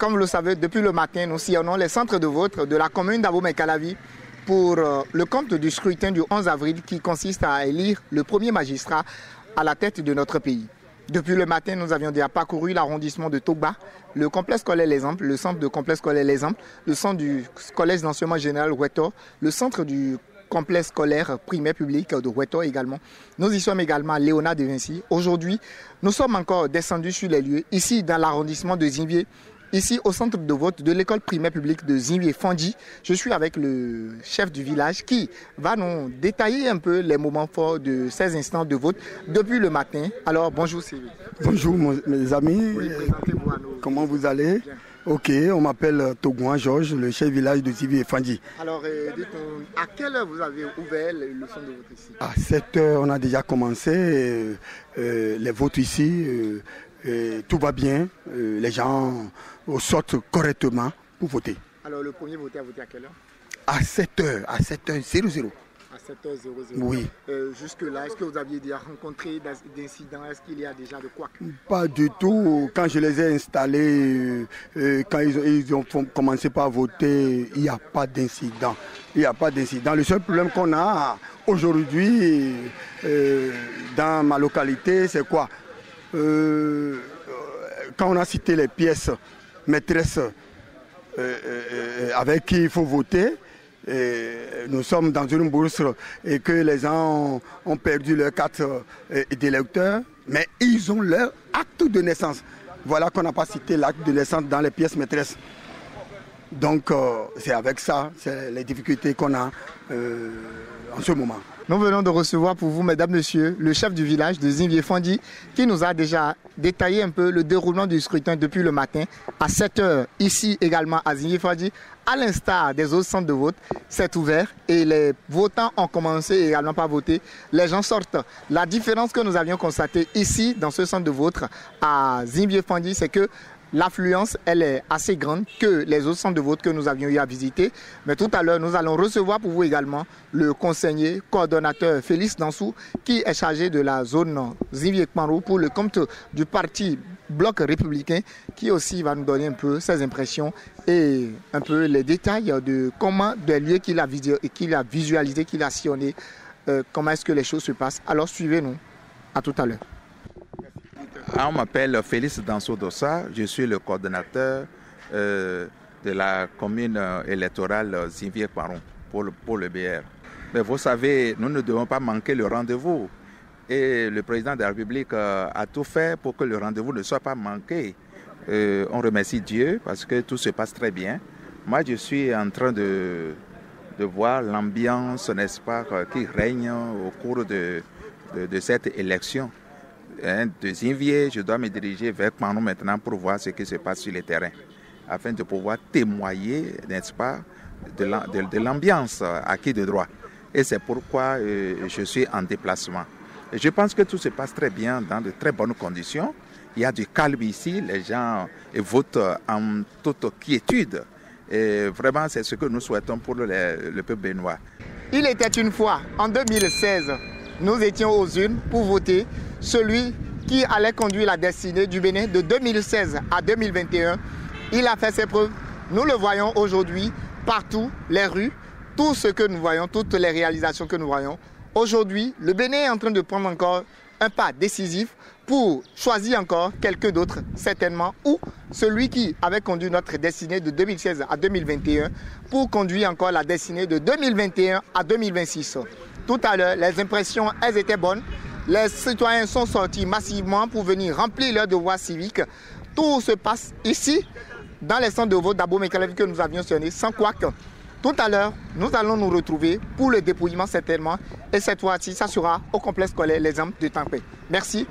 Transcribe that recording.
comme vous le savez, depuis le matin, nous sillonnons les centres de vote de la commune d'Abomey-Calavi pour le compte du scrutin du 11 avril qui consiste à élire le premier magistrat à la tête de notre pays. Depuis le matin, nous avions déjà parcouru l'arrondissement de Togba, le complexe scolaire Les Amples, le centre de complexe scolaire Les Amples, le centre du collège d'enseignement général Wetor, le centre du complexe scolaire primaire public de Wetor également. Nous y sommes également à Léonard de Vinci. Aujourd'hui, nous sommes encore descendus sur les lieux, ici dans l'arrondissement de Zinvier, ici au centre de vote de l'école primaire publique de Zinvier-Fandi. Je suis avec le chef du village qui va nous détailler un peu les moments forts de ces instants de vote depuis le matin. Alors bonjour Cyril. Bonjour mes amis, Oui, présentez-vous à nous. comment vous allez? Bien. Ok, on m'appelle Togouan Georges, le chef du village de Zinvier-Fandi. Alors dites-nous, à quelle heure vous avez ouvert le centre de vote ici? À 7 heures, on a déjà commencé les votes ici. Tout va bien, les gens sortent correctement pour voter. Alors le premier voté a voté à quelle heure? À 7h00. À 7h00. Oui. Jusque-là, est-ce que vous aviez déjà rencontré d'incidents? Est-ce qu'il y a déjà de quoi? Pas du tout. Quand je les ai installés, quand ils ont commencé par voter, il n'y a pas d'incident. Il n'y a pas d'incident. Le seul problème qu'on a aujourd'hui dans ma localité, c'est quoi? Quand on a cité les pièces maîtresses avec qui il faut voter, nous sommes dans une bourse et que les gens ont perdu leur carte d'électeur, mais ils ont leur acte de naissance. Voilà qu'on n'a pas cité l'acte de naissance dans les pièces maîtresses. Donc c'est avec ça, c'est les difficultés qu'on a en ce moment. Nous venons de recevoir pour vous, mesdames, messieurs, le chef du village de Zinvier-Fandi qui nous a déjà détaillé un peu le déroulement du scrutin depuis le matin à 7 heures, ici également à Zinvier-Fandi. À l'instar des autres centres de vote, c'est ouvert et les votants ont commencé également par voter. Les gens sortent. La différence que nous avions constatée ici, dans ce centre de vote à Zinvier-Fandi, c'est que l'affluence, elle est assez grande que les autres centres de vote que nous avions eu à visiter. Mais tout à l'heure, nous allons recevoir pour vous également le conseiller coordonnateur Félix Dansou qui est chargé de la zone Zinvier-Kmarou pour le compte du parti Bloc républicain qui aussi va nous donner un peu ses impressions et un peu les détails de comment des lieux qu'il a visualisé, qu'il a sillonné, comment est-ce que les choses se passent. Alors suivez-nous. À tout à l'heure. On m'appelle Félix Dansou-Dossa, je suis le coordonnateur de la commune électorale Zinvier-Kmarou pour le BR. Mais vous savez, nous ne devons pas manquer le rendez-vous. Et le président de la République a tout fait pour que le rendez-vous ne soit pas manqué. On remercie Dieu parce que tout se passe très bien. Moi, je suis en train de voir l'ambiance, n'est-ce pas, qui règne au cours de cette élection. De Zinvier, je dois me diriger vers Kmarou maintenant pour voir ce qui se passe sur le terrain, afin de pouvoir témoigner, n'est-ce pas, de l'ambiance acquis de droit. Et c'est pourquoi je suis en déplacement. Et je pense que tout se passe très bien, dans de très bonnes conditions. Il y a du calme ici, les gens votent en toute quiétude. Et vraiment, c'est ce que nous souhaitons pour le peuple béninois. Il était une fois, en 2016, nous étions aux urnes pour voter celui qui allait conduire la destinée du Bénin de 2016 à 2021. Il a fait ses preuves. Nous le voyons aujourd'hui partout, les rues, tout ce que nous voyons, toutes les réalisations que nous voyons. Aujourd'hui, le Bénin est en train de prendre encore un pas décisif pour choisir encore quelqu'un d'autre, certainement, ou celui qui avait conduit notre destinée de 2016 à 2021 pour conduire encore la destinée de 2021 à 2026. Tout à l'heure, les impressions, elles étaient bonnes. Les citoyens sont sortis massivement pour venir remplir leurs devoirs civiques. Tout se passe ici, dans les centres de vote d'Abomey-Calavi que nous avions sonnés, sans quoi que tout à l'heure, nous allons nous retrouver pour le dépouillement certainement. Et cette fois-ci, ça sera au complexe scolaire Les Amples de Tampé. Merci.